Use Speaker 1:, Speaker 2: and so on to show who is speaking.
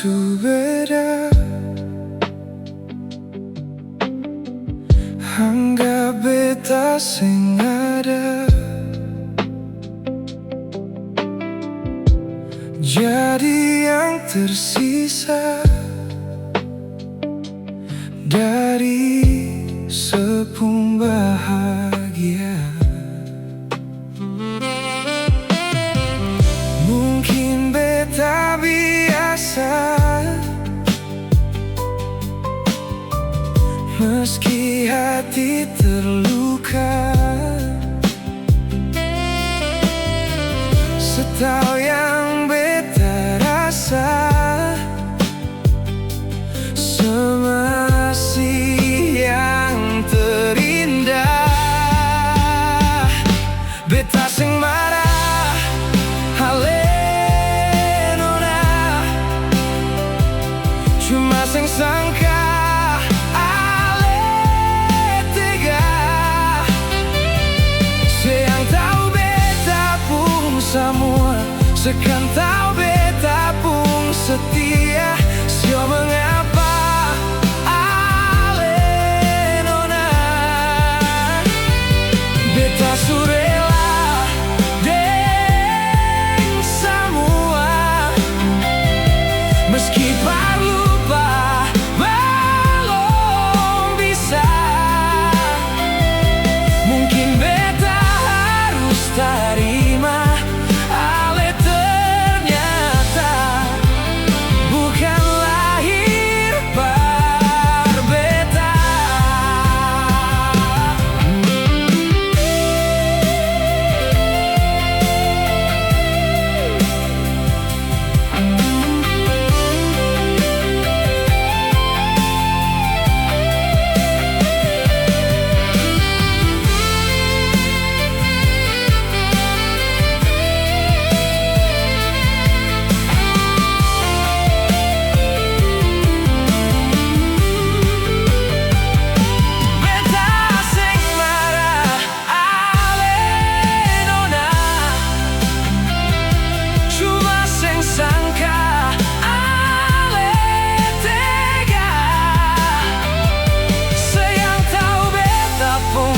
Speaker 1: su beda hangga beta sing ada jadi yang tersisa dari sepung bahagia. Mungkin beta biasa, meski hati terluka. Setahu yang beta rasa, semasih yang terindah. Beta sing marah halenona, cuma sing sangka ale tega. Sayang tahu beta pun semua, sekan tahu beta pun setia. Sio mengapa alenona, beta surela deng semua, meski lupa belum bisa. Mungkin beta harus terima ale ternyata bukan lahir par beta. Sayang tahu beta pun